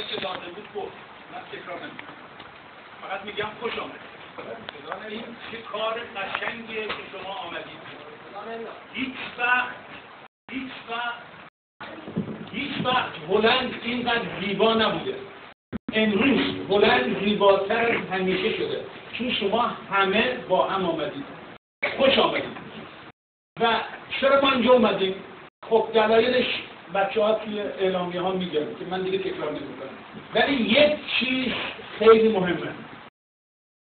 که لازم بود گفت. من تکرار نمی‌کنم. فقط میگم خوش آمدید. این چه کار قشنگیه که شما آمدید. هیچ وقت هلند اینقدر زیبا نبوده. امروز هلند زیباتر از همیشه شده. چون شما همه با هم آمدید. خوش آمدید. و چرا ما اینجا اومدیم؟ خب دلایلش بچه‌ها توی اعلامیه ها میگن که من دیگه تکرار نمی‌کنم. ولی یک چیز خیلی مهمه.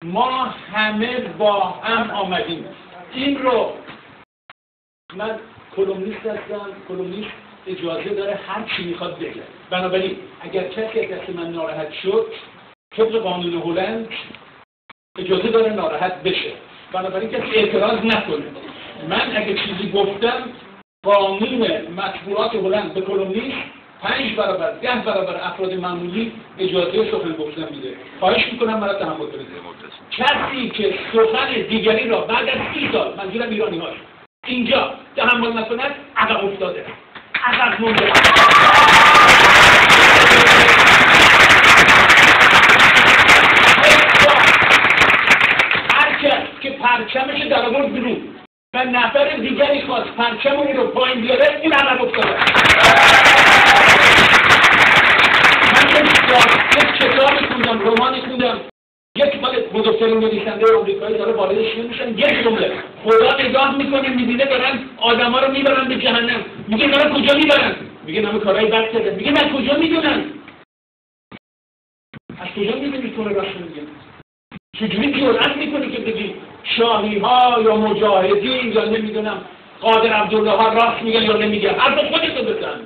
ما همه با هم آمدیم. این رو من کلمنیست هستم. کلمنیست اجازه داره هر چی میخواد بگه. بنابراین اگر کسی دست من ناراحت شد طبق قانون هلند اجازه داره ناراحت بشه. بنابراین کسی اعتراض نکنه. من اگه چیزی گفتم قانون مطبوعات هلند به کلمنیست 5 برابر 10 برابر افراد معمولی اجازه سخن گفتن میده. خواهش میکنم مرا تحمل کنید. کسی که سخن دیگری را بعد از 30 سال منظورم ایرانی هاست اینجا تحمل نکند عقب افتاده. عقب مونده. هر کس که پرچمش در آورد بیرون و نفر دیگری خواست پرچم اون رو پایین بیاره این عقب افتاده. من یک کتابی خوندم، رومانی خوندم، یک مال بزرگترین نویسنده آمریکایی داره بالای شیر میشن، یک جمله خدا نگاه میکنه میبینه دارن آدما رو میبرن به جهنم. میگه دارن کجا میبرن؟ میگه همه کارهای بد کردن. میگه من کجا میدونن؟ از کجا میدونی تو رو راست میگن؟ چجوری جرأت میکنی که بگی شاهی ها یا مجاهدین یا نمیدونم قادر عبدالله ها راست میگن یا نمیگن؟ حرف خودتو بزن.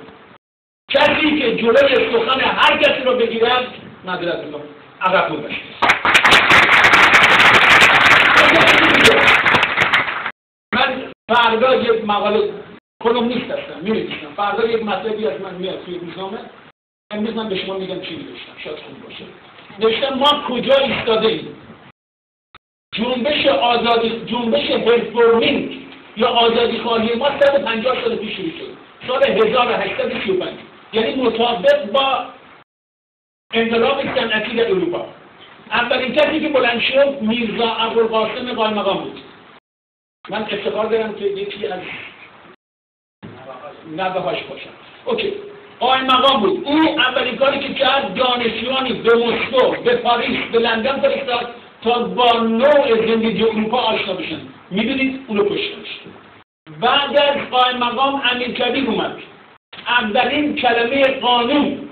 کسی که جلوی سخن هر کسی رو بگیرد معذرت میخوام عقب مونده. من فردا یک مقاله کلمنیست هستم می‌نویسم. فردا یک مطلبی از من میاد توی روزنامه. امروز من به شما میگم چی نوشتم. شاید خوب باشه. نوشتم ما کجا ایستاده ایم؟ جنبش آزادی، جنبش هرفورمینگ یا آزادی خواهی ما 150 سال پیش شروع شد. سال 1835. یعنی مطابق با انقلاب صنعتی در اروپا. اولین کسی که بلند شد میرزا ابوالقاسم قائمقام بود. من افتخار دارم که یکی از نوه‌هاش باشم. اوکی. قائمقام بود. او اولین کاری که کرد دانشجویانی به مسکو، به پاریس، به لندن فرستاد تا با نوع زندگی اروپا آشنا بشن. می‌بینید اونو کشتنش. بعد از قائمقام امیرکبیر اومد. اولین کلمه قانون،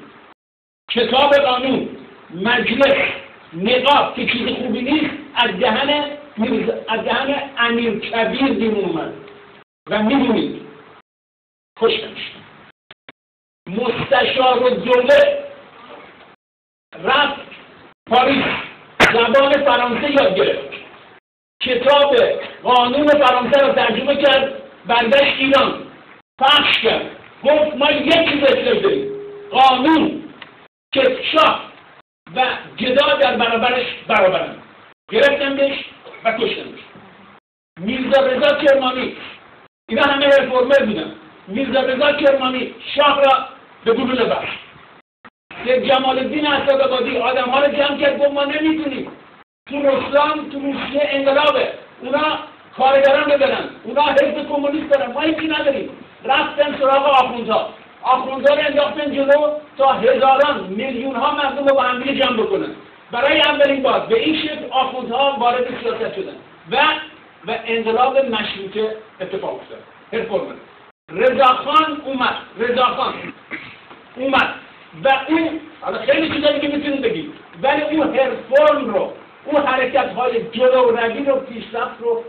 کتاب قانون، مجلس، نقاب که چیز خوبی نیست از دهن امیرکبیر بیرون اومد و می‌دونید کشتنش. مستشارالدوله رفت پاریس، زبان فرانسه یاد گرفت، کتاب قانون فرانسه را ترجمه کرد، برگشت ایران، پخش کرد، گفت ما یک چیز اصلاح داریم، قانون که شاه و گدا در برابرش برابرند. گرفتندش و کشتندش. میرزا رضا کرمانی، اینا همه رفرمر بودن. میرزا رضا کرمانی شاه را به گلوله بست. جمال الدین اسدآبادی آدم‌ها رو جمع کرد، گفت ما نمیتونیم. تو روسیه انقلابه، اونا کارگران رو دارن، اونا حزب کمونیست دارن، ما هیچی نداریم. رفتن سراغ آخوندها. آخوندها رو انداختن جلو تا هزاران میلیون‌ها مردم رو با هم دیگه جمع بکنن. برای اولین بار به این شکل آخوندها وارد سیاست شدن و انقلاب مشروطه اتفاق افتاد. رفرم. رضاخان اومد و اون حالا خیلی چیزایی که میتونید بگید، ولی اون رفرم رو، اون حرکت‌های جلو روی رو، پیشرفت رو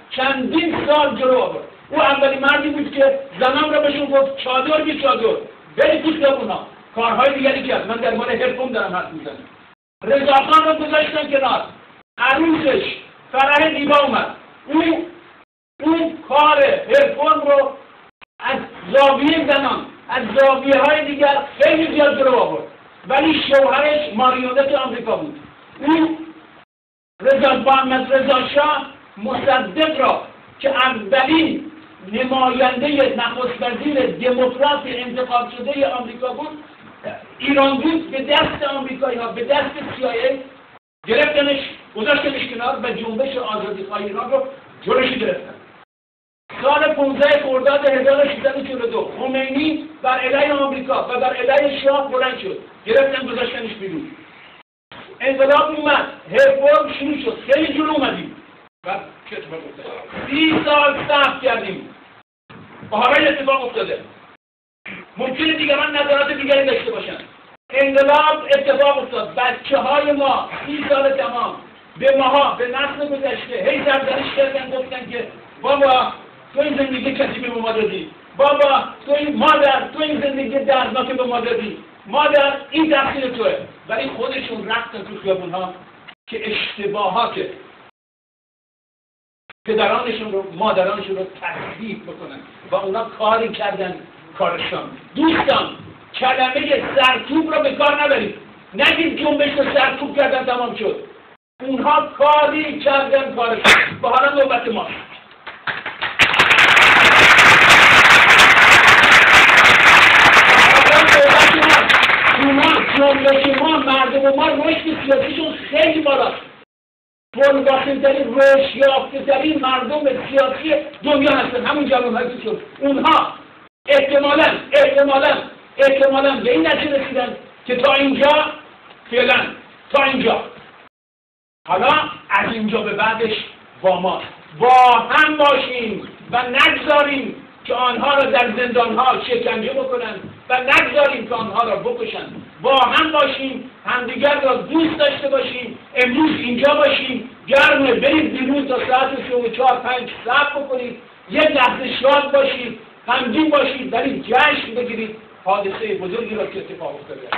چندین سال جلو آورد. او اولین مردی بود که زنان را بهشون گفت چادر بی چادر برید تو خیابونا. کارهای دیگری کرد. من در مورد حرفم دارم حرف میزنم. رضاخان رو گذاشتن کنار. عروسش فرح دیبا اومد. اون کار حرفم رو از زاویه زنان، از زاویه‌های دیگر خیلی زیاد جلو آورد. ولی شوهرش ماریونت آمریکا بود. اون محمد رضا شاه مصدق را که اولین نماینده نخست وزیر دموکرات انتخاب شده آمریکا بود، ایران بود به دست آمریکایی ها، به دست CIA گرفتنش، گذاشتنش کنار و جنبش آزادیخواهی ایران رو جلوش گرفتن. سال 15 خرداد 1342 خمینی بر علیه آمریکا و بر علیه شاه بلند شد، گرفتن گذاشتنش بیرون. انقلاب اومد، حزب شروع شد، خیلی جلو اومدیم و چه اتفاق افتاد؟ 30 سال صبر کردیم، بهارای اتفاق افتاده. ممکنه دیگران نظرات دیگری داشته باشن. انقلاب اتفاق افتاد، بچه‌های ما 30 سال تمام به ماها، به نسل گذشته هی سرزنش کردن، گفتن که بابا تو این زندگی کسی به ما دادی، بابا تو این مادر تو این زندگی دردناک به ما دادی، مادر این تقصیر توه. ولی خودشون رفتن تو خیابون‌ها که اشتباهات پدرانشون رو، مادرانشون رو تصحیح بکنن و اونا کاری کردن کارشان. دوستان کلمه سرکوب رو به کار نبرید، نگید جنبش رو سرکوب کردن تمام شد. اونها کاری کردن کارشان. با حالا نوبت ماست. جنبش ما، مردم ما رشد سیاسیشون خیلی بالاست. پرواخی‌ترین رشد یافته‌ترین مردم سیاسی دنیا هستن همون جوان‌هایی که شد. اونها احتمالاً به این نتیجه رسیدن که تا اینجا فعلا تا اینجا، حالا از اینجا به بعدش با ما هم باشیم و نگذاریم که آنها را در زندانها شکنجه بکنن و نگذاریم که آنها را بکشن. با هم باشیم، همدیگر را دوست داشته باشیم. امروز اینجا باشیم، گرمه، برید بیرون تا ساعت 4-5 صبر بکنید، یک لحظه شاد باشید، غمگین باشید، ولی جشن بگیرید حادثه بزرگی را که اتفاق افتاده.